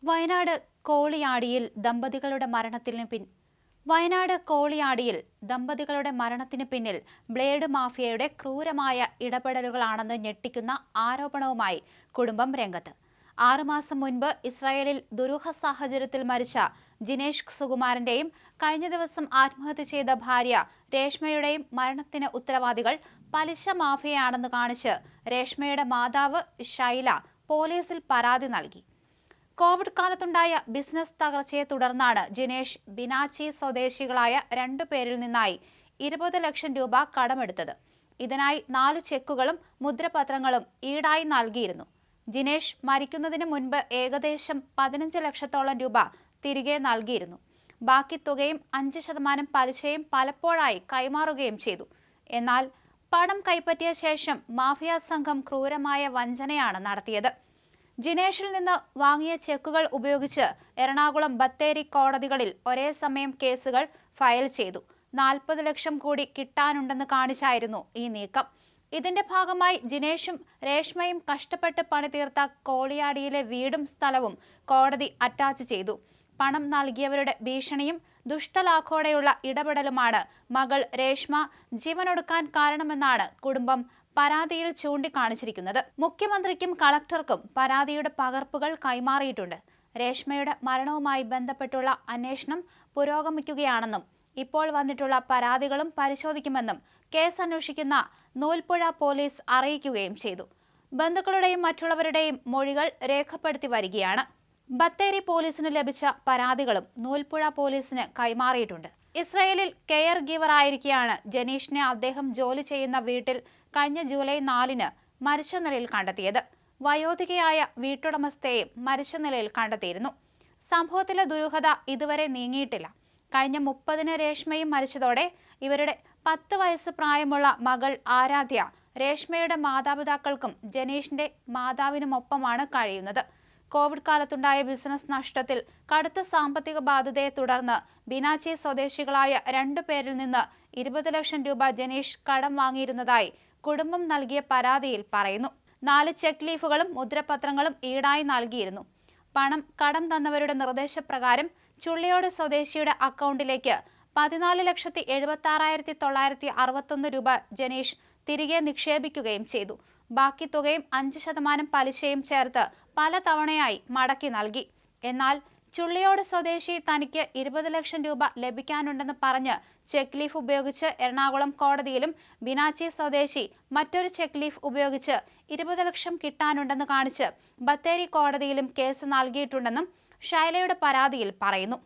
വയനാട് കോളിയാടിയിൽ ദമ്പതികളുടെ മരണത്തിന് പിന്നിൽ ബ്ലേഡ് മാഫിയയുടെ ക്രൂരമായ ഇടപെടലുകളാണെന്ന് ഞെട്ടിക്കുന്ന ആരോപണവുമായി കുടുംബം രംഗത്ത്. 6 മാസം മുൻപ് ഇസ്രായേലിൽ ദുരൂഹ സാഹചര്യത്തിൽ മരിച്ച ജിനേഷ് സുകുമാരന്റെയും കഴിഞ്ഞ ദിവസം ആത്മഹത്യ ചെയ്ത ഭാര്യ രേഷ്മയുടെയും മരണത്തിന് ഉത്തരവാദികൾ പലിശ മാഫിയയാണെന്ന് കാണിച്ച് രേഷ്മയുടെ മാതാവ് ഷൈല പോലീസിൽ പരാതി നൽകി. കോവിഡ് കാലത്തുണ്ടായ ബിസിനസ് തകർച്ചയെ തുടർന്നാണ് ജിനേഷ് ബിനാച്ചി സ്വദേശികളായ 2 പേരിൽ നിന്നായി 20 ലക്ഷം രൂപ കടമെടുത്തത്. ഇതിനായി 4 ചെക്കുകളും മുദ്രപത്രങ്ങളും ഈടായി നൽകിയിരുന്നു. ജിനേഷ് മരിക്കുന്നതിന് മുൻപ് ഏകദേശം 15 ലക്ഷത്തോളം രൂപ തിരികെ നൽകിയിരുന്നു. ബാക്കി തുകയും 5% പലിശയും പലപ്പോഴായി കൈമാറുകയും ചെയ്തു. എന്നാൽ പണം കൈപ്പറ്റിയ ശേഷം മാഫിയ സംഘം ക്രൂരമായ വഞ്ചനയാണ് നടത്തിയത്. ജിനേഷിൽ നിന്ന് വാങ്ങിയ ചെക്കുകൾ ഉപയോഗിച്ച് എറണാകുളം ബത്തേരി കോടതികളിൽ ഒരേ സമയം കേസുകൾ ഫയൽ ചെയ്തു. 40 ലക്ഷം കൂടി കിട്ടാനുണ്ടെന്ന് കാണിച്ചായിരുന്നു ഈ നീക്കം. ഇതിന്റെ ഭാഗമായി ജിനേഷും രേഷ്മയും കഷ്ടപ്പെട്ട് പണിതീർത്ത കോളിയാടിയിലെ വീടും സ്ഥലവും കോടതി അറ്റാച്ച് ചെയ്തു. പണം നൽകിയവരുടെ ഭീഷണിയും ദുഷ്ടലാഖോടെയുള്ള ഇടപെടലുമാണ് മകൾ രേഷ്മ ജീവനൊടുക്കാൻ കാരണമെന്നാണ് കുടുംബം പരാതിയിൽ ചൂണ്ടിക്കാണിച്ചിരിക്കുന്നത്. മുഖ്യമന്ത്രിക്കും കളക്ടർക്കും പരാതിയുടെ പകർപ്പുകൾ കൈമാറിയിട്ടുണ്ട്. രേഷ്മയുടെ മരണവുമായി ബന്ധപ്പെട്ടുള്ള അന്വേഷണം പുരോഗമിക്കുകയാണെന്നും ഇപ്പോൾ വന്നിട്ടുള്ള പരാതികളും പരിശോധിക്കുമെന്നും കേസ് അന്വേഷിക്കുന്ന നൂൽപ്പുഴ പോലീസ് അറിയിക്കുകയും ചെയ്തു. ബന്ധുക്കളുടെയും മറ്റുള്ളവരുടെയും മൊഴികൾ രേഖപ്പെടുത്തി വരികയാണ്. ബത്തേരി പോലീസിന് ലഭിച്ച പരാതികളും നൂൽപ്പുഴ പോലീസിന് കൈമാറിയിട്ടുണ്ട്. ഇസ്രായേലിൽ കെയർ ഗീവർ ആയിരിക്കെയാണ് ജനീഷിനെ അദ്ദേഹം ജോലി ചെയ്യുന്ന വീട്ടിൽ കഴിഞ്ഞ ജൂലൈ 4-ന് മരിച്ച നിലയിൽ കണ്ടെത്തിയത്. വയോധികയായ വീട്ടുടമസ്ഥയെയും മരിച്ച നിലയിൽ കണ്ടെത്തിയിരുന്നു. സംഭവത്തിലെ ദുരൂഹത ഇതുവരെ നീങ്ങിയിട്ടില്ല. കഴിഞ്ഞ 30-ന് രേഷ്മയും മരിച്ചതോടെ ഇവരുടെ 10 വയസ്സ് പ്രായമുള്ള മകൾ ആരാധ്യ രേഷ്മയുടെ മാതാപിതാക്കൾക്കും ജനീഷിന്റെ മാതാവിനുമൊപ്പമാണ് കഴിയുന്നത്. കോവിഡ് കാലത്തുണ്ടായ ബിസിനസ് നഷ്ടത്തിൽ കടുത്ത സാമ്പത്തിക ബാധ്യതയെ തുടർന്ന് ബിനാച്ചി സ്വദേശികളായ 2 പേരിൽ നിന്ന് 20 ലക്ഷം രൂപ ജനീഷ് കടം വാങ്ങിയിരുന്നതായി കുടുംബം നൽകിയ പരാതിയിൽ പറയുന്നു. 4 ചെക്ക് ലീഫുകളും മുദ്രപത്രങ്ങളും ഈടായി നൽകിയിരുന്നു. പണം കടം തന്നവരുടെ നിർദ്ദേശപ്രകാരം ചുള്ളിയോട് സ്വദേശിയുടെ അക്കൗണ്ടിലേക്ക് 14,76,961 രൂപ ജനീഷ് തിരികെ നിക്ഷേപിക്കുകയും ചെയ്തു. ബാക്കി തുകയും 5% പലിശയും ചേർത്ത് പല തവണയായി മടക്കി നൽകി. എന്നാൽ ചുള്ളിയോട് സ്വദേശി തനിക്ക് 20 ലക്ഷം രൂപ ലഭിക്കാനുണ്ടെന്ന് പറഞ്ഞ് ചെക്ക് ലീഫ് ഉപയോഗിച്ച് എറണാകുളം കോടതിയിലും ബിനാച്ചി സ്വദേശി മറ്റൊരു ചെക്ക് ലീഫ് ഉപയോഗിച്ച് 20 ലക്ഷം കിട്ടാനുണ്ടെന്ന് കാണിച്ച് ബത്തേരി കോടതിയിലും കേസ് നൽകിയിട്ടുണ്ടെന്നും ഷൈലയുടെ പരാതിയിൽ പറയുന്നു.